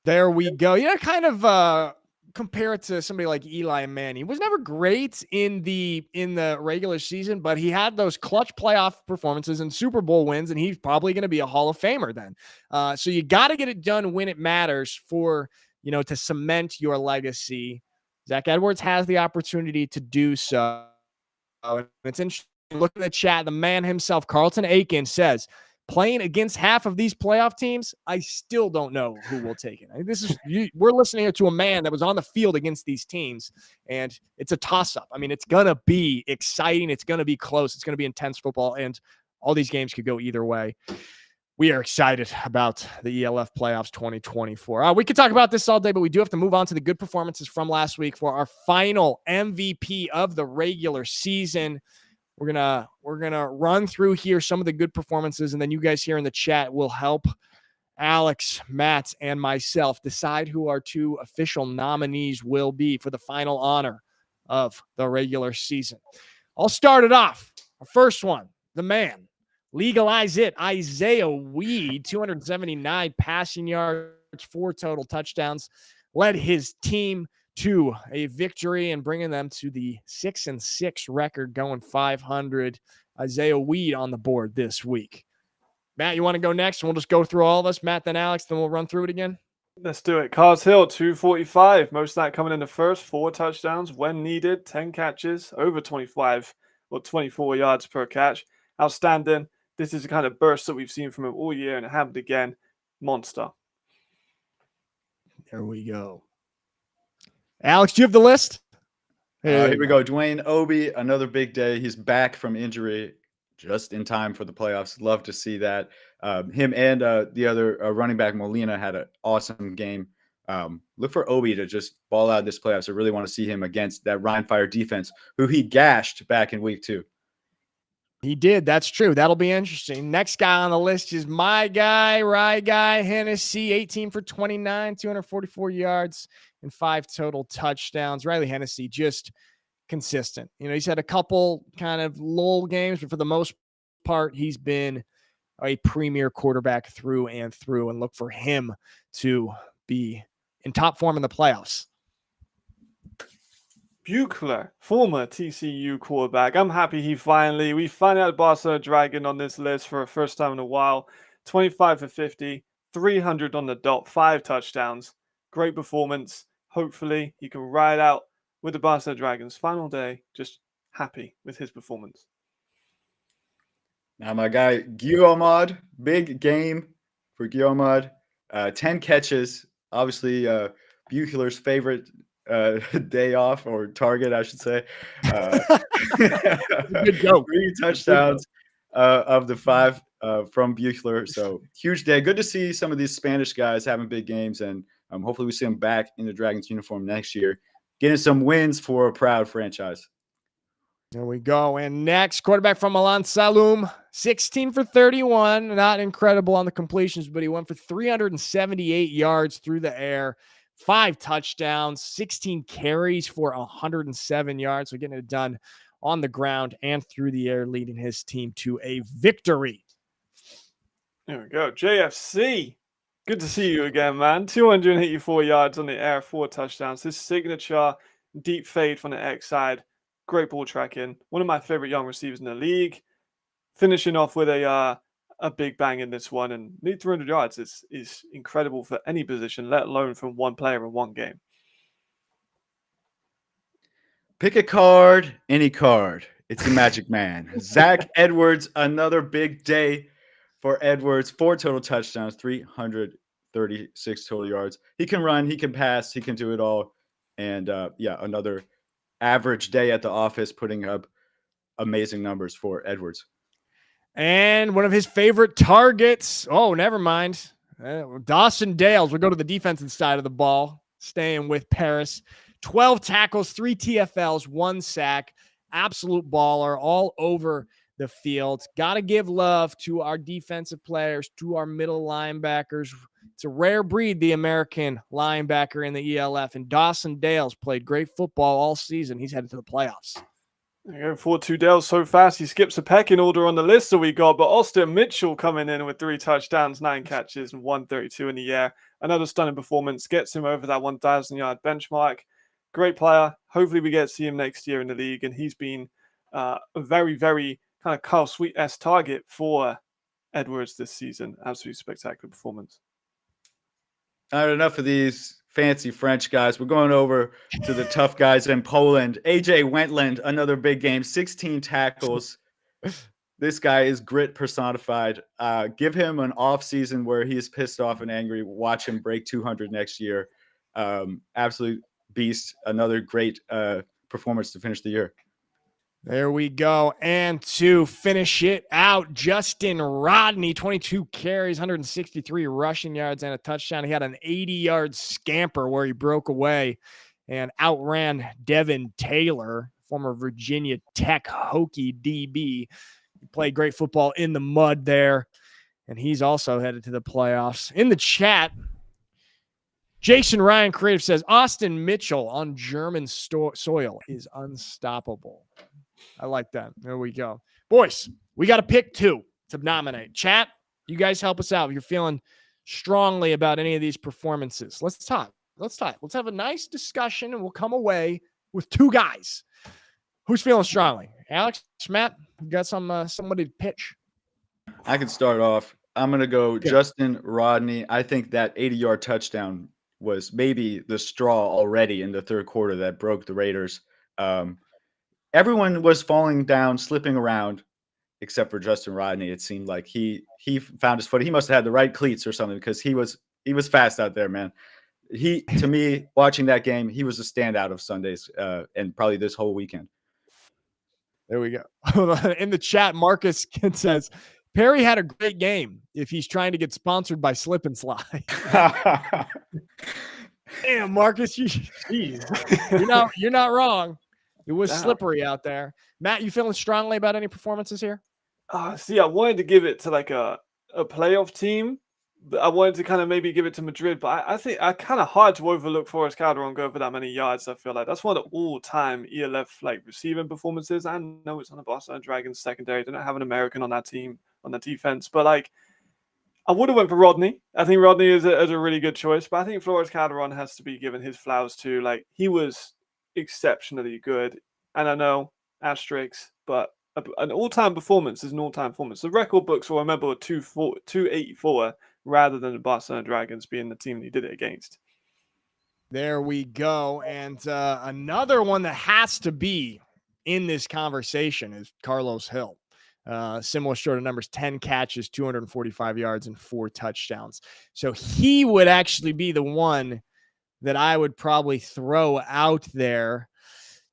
There we go. Kind of compare it to somebody like Eli Manning. He was never great in the regular season, but he had those clutch playoff performances and Super Bowl wins, and he's probably going to be a Hall of Famer then. So you got to get it done when it matters for, to cement your legacy. Zach Edwards has the opportunity to do so. And it's interesting. Look at the chat. The man himself, Carlton Aiken, says, playing against half of these playoff teams, I still don't know who will take it. We're listening to a man that was on the field against these teams, and it's a toss-up. I mean, it's going to be exciting. It's going to be close. It's going to be intense football, and all these games could go either way. We are excited about the ELF playoffs 2024. We could talk about this all day, but we do have to move on to the good performances from last week for our final MVP of the regular season. We're gonna run through here some of the good performances, and then you guys here in the chat will help Alex, Matt, and myself decide who our two official nominees will be for the final honor of the regular season. I'll start it off. Our first one, the man. Legalize it. Isaiah Weed, 279 passing yards, 4 total touchdowns, led his team to a victory and bringing them to the 6-6 record, going 500. Isaiah Weed on the board this week. Matt, you want to go next? And we'll just go through all of us. Matt, then Alex, then we'll run through it again. Let's do it. Cars Hill, 245. Most of that coming in the first, 4 touchdowns when needed, 10 catches, over 25 or 24 yards per catch. Outstanding. This is the kind of burst that we've seen from him all year, and it happened again. Monster. There we go. Alex, do you have the list? Here we go. Dwayne Obi, another big day. He's back from injury just in time for the playoffs. Love to see that. Him and the other running back, Molina, had an awesome game. Look for Obi to just ball out this playoffs. I really want to see him against that Ryan Fire defense, who he gashed back in week 2. He did. That's true. That'll be interesting. Next guy on the list is my guy, Rye Guy Hennessy, 18 for 29, 244 yards, and 5 total touchdowns. Riley Hennessy, just consistent. He's had a couple kind of lull games, but for the most part, he's been a premier quarterback through and through, and look for him to be in top form in the playoffs. Buechler, former TCU quarterback. I'm happy we finally had Barcelona Dragon on this list for the first time in a while. 25 for 50, 300 on the dot, 5 touchdowns. Great performance. Hopefully he can ride out with the Barcelona Dragons. Final day, just happy with his performance. Now my guy, Guillaumard, big game for Guillaumard. 10 catches. Obviously, Buechler's favorite day off, or target, I should say. Good joke. 3 touchdowns of the 5 from Buechler. So huge day. Good to see some of these Spanish guys having big games, and hopefully we see them back in the Dragons uniform next year, getting some wins for a proud franchise. There we go. And next, quarterback from Milan Salum, 16 for 31. Not incredible on the completions, but he went for 378 yards through the air, 5 touchdowns, 16 carries for 107 yards. So getting it done on the ground and through the air, leading his team to a victory. There we go. JFC. Good to see you again, man. 284 yards on the air, 4 touchdowns. His signature deep fade from the X side. Great ball tracking. One of my favorite young receivers in the league. Finishing off with a big bang in this one, and need 300 yards is incredible for any position, let alone from one player in one game. Pick a card, any card. It's the Magic Man. Zach Edwards, another big day for Edwards, 4 total touchdowns, 336 total yards. He can run, he can pass, he can do it all. And another average day at the office, putting up amazing numbers for Edwards. And one of his favorite targets. Oh, never mind. Dawson Dales. We'll go to the defensive side of the ball, staying with Paris. 12 tackles, 3 TFLs, 1 sack. Absolute baller all over the field. Got to give love to our defensive players, to our middle linebackers. It's a rare breed, the American linebacker in the ELF. And Dawson Dales played great football all season. He's headed to the playoffs. Going 4-2 Dales so fast, he skips a pecking order on the list that we got. But Austin Mitchell coming in with 3 touchdowns, 9 catches, and 132 in the air. Another stunning performance, gets him over that 1,000-yard benchmark. Great player. Hopefully we get to see him next year in the league. And he's been a very, very kind of Kyle Sweet-esque target for Edwards this season. Absolutely spectacular performance. All right, enough of these fancy French guys. We're going over to the tough guys in Poland. AJ Wentland, another big game, 16 tackles. This guy is grit personified. Give him an off season where he is pissed off and angry. Watch him break 200 next year. Absolute beast. Another great performance to finish the year. There we go. And to finish it out, Justin Rodney, 22 carries, 163 rushing yards, and a touchdown. He had an 80-yard scamper where he broke away and outran Devin Taylor, former Virginia Tech Hokie DB. He played great football in the mud there, and he's also headed to the playoffs. In the chat, Jason Ryan Creative says, Austin Mitchell on German soil is unstoppable. I like that. There we go. Boys, we got to pick 2 to nominate. Chat, you guys help us out if you're feeling strongly about any of these performances. Let's talk. Let's have a nice discussion, and we'll come away with 2 guys. Who's feeling strongly? Alex, Matt, you got somebody to pitch? I can start off. I'm going to go Justin Rodney. I think that 80-yard touchdown was maybe the straw already in the third quarter that broke the Raiders. Everyone was falling down, slipping around, except for Justin Rodney. It seemed like he found his foot. He must have had the right cleats or something, because he was fast out there, man. To me, watching that game, he was a standout of Sundays and probably this whole weekend. There we go. In the chat, Marcus says, Perry had a great game if he's trying to get sponsored by Slip and Slide. Damn, Marcus, you're not wrong. It was slippery out there. Matt, you feeling strongly about any performances here? See, I wanted to give it to like a playoff team. I wanted to kind of maybe give it to Madrid, but I think I kind of hard to overlook Forrest Calderon going for that many yards. I feel like that's one of the all-time ELF like receiving performances. I know it's on the Barcelona Dragons secondary. They don't have an American on that team on the defense, but like I would have went for Rodney. I think Rodney is a really good choice, but I think Forrest Calderon has to be given his flowers too. Like he was exceptionally good, and I know asterisks, but an all-time performance is an all-time performance. The record books will remember 284 rather than the Barcelona Dragons being the team he did it against. There we go. And another one that has to be in this conversation is Carlos Hill. Similar sort of numbers, 10 catches, 245 yards, and 4 touchdowns. So he would actually be the one that I would probably throw out there.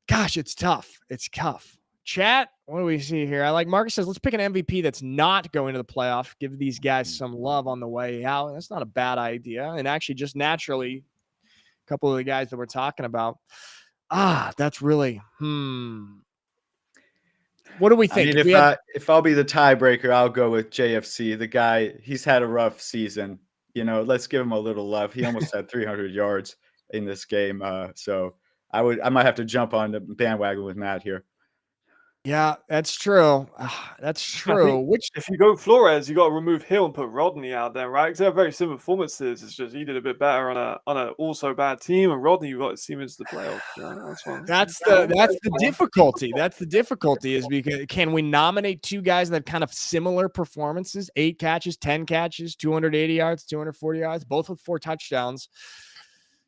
Gosh, it's tough. It's tough. Chat, what do we see here? I like Marcus says, let's pick an MVP that's not going to the playoff. Give these guys some love on the way out. That's not a bad idea. And actually, just naturally, a couple of the guys that we're talking about. That's really, What do we think? I mean, if I'll be the tiebreaker, I'll go with JFC. The guy, he's had a rough season. You know, let's give him a little love. He almost had 300 yards in this game. So I might have to jump on the bandwagon with Matt here. Yeah, that's true. That's true. If you go Flores, you got to remove Hill and put Rodney out there, right? Because they're very similar performances. It's just he did a bit better on a also bad team, and Rodney, you got Seaman to the playoffs. Yeah, that's the difficulty. That's the difficulty is because can we nominate 2 guys that have kind of similar performances? 8 catches, 10 catches, 280 yards, 240 yards, both with 4 touchdowns.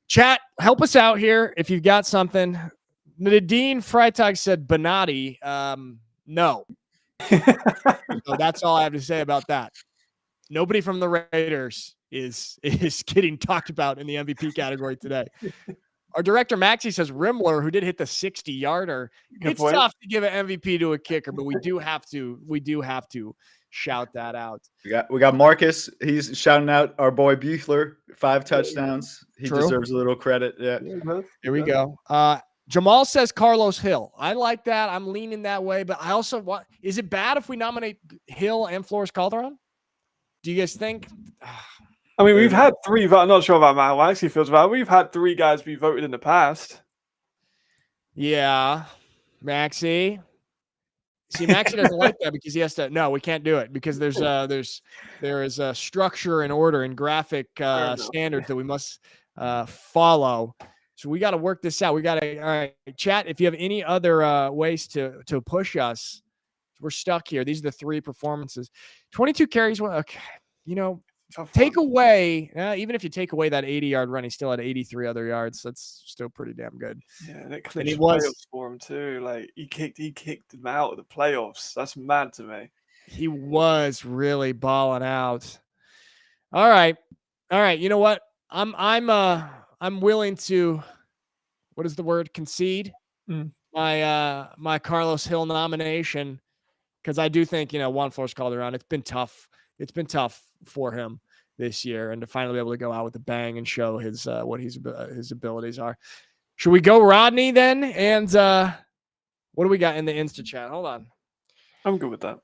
Chat, help us out here if you've got something. Nadine Freitag said Bonatti. No. So that's all I have to say about that. Nobody from the Raiders is getting talked about in the MVP category today. Our director Maxie says Rimler, who did hit the 60-yarder. It's tough to give an MVP to a kicker, but we do have to shout that out. We got Marcus. He's shouting out our boy Buechler, 5 touchdowns. He deserves a little credit. Yeah. Here we go. Jamal says Carlos Hill. I like that. I'm leaning that way, but I also want. Is it bad if we nominate Hill and Flores Calderon? Do you guys think? I mean, we've had 3. I'm not sure about Matt actually feels about it. We've had 3 guys be voted in the past. Yeah, Maxie. See, Maxie doesn't like that because he has to. No, we can't do it because there is a structure and order and graphic standards that we must follow. So we got to work this out. We got to. All right, chat. If you have any other ways to push us, we're stuck here. These are the 3 performances. 22 carries. Okay, take away, even if you take away that 80-yard run, he still had 83 other yards. That's still pretty damn good. Yeah, and it clinched playoffs for him too. Like he kicked them out of the playoffs. That's mad to me. He was really balling out. All right. You know what? I'm willing to. What is the word? Concede my Carlos Hill nomination because I do think Juan Flores Calderon. It's been tough. It's been tough for him this year, and to finally be able to go out with a bang and show his what his abilities are. Should we go Rodney then? And what do we got in the Insta chat? Hold on. I'm good with that.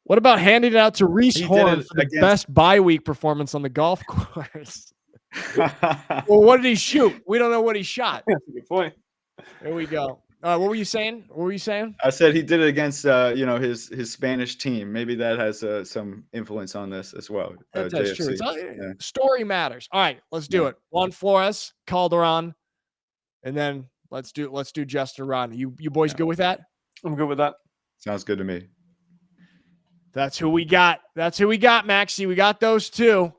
What about handing it out to Reese Horn for the best bye week performance on the golf course? Well, what did he shoot? We don't know what he shot. That's a good point. There we go. What were you saying? I said he did it against his Spanish team. Maybe that has some influence on this as well. That's true. Story matters. All right, let's do it. Juan Flores, Calderon, and then let's do Jester Rodney. You boys good with that? I'm good with that. Sounds good to me. That's who we got. Maxie. We got those 2.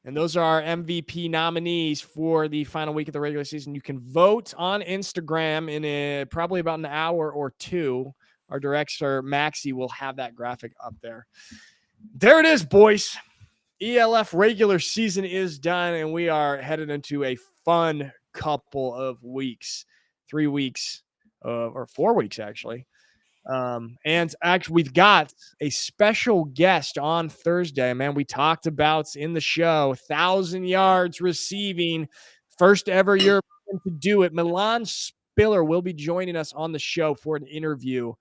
And those are our MVP nominees for the final week of the regular season. You can vote on Instagram in probably about an hour or 2. Our director, Maxie, will have that graphic up there. There it is, boys. ELF regular season is done, and we are headed into a fun couple of weeks. 3 weeks, or 4 weeks, actually. And actually, we've got a special guest on Thursday, man. We talked about in the show 1,000 yards receiving, first ever European to do it. Milan Spiller will be joining us on the show for an interview,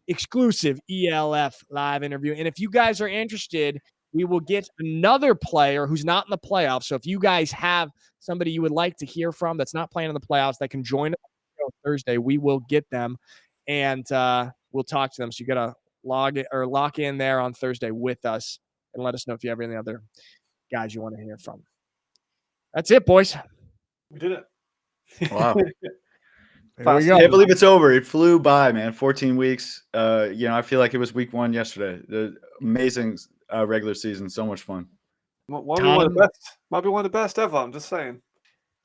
exclusive ELF live interview. And if you guys are interested, we will get another player who's not in the playoffs. So if you guys have somebody you would like to hear from that's not playing in the playoffs that can join us on Thursday, we will get them. And we'll talk to them. So you got to lock in there on Thursday with us and let us know if you have any other guys you want to hear from. That's it, boys. We did it. Wow. I can't believe it's over. It flew by, man. 14 weeks. I feel like it was week 1 yesterday. The amazing regular season. So much fun. Might be one of the best ever. I'm just saying.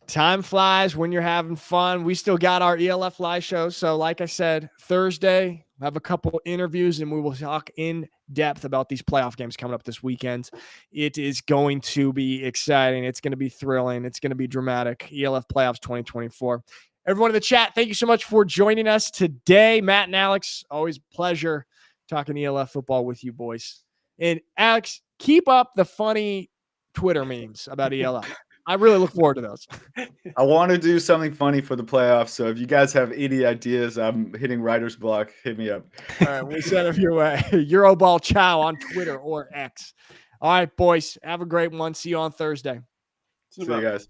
Time flies when you're having fun. We still got our ELF live show. So like I said, Thursday, we'll have a couple interviews and we will talk in depth about these playoff games coming up this weekend. It is going to be exciting. It's going to be thrilling. It's going to be dramatic. ELF playoffs 2024. Everyone in the chat, thank you so much for joining us today. Matt and Alex, always a pleasure talking ELF football with you boys. And Alex, keep up the funny Twitter memes about ELF. I really look forward to those. I want to do something funny for the playoffs. So if you guys have any ideas, I'm hitting writer's block. Hit me up. All right, we send them your way. Euroball Chow on Twitter or X. All right, boys. Have a great one. See you on Thursday. See you guys.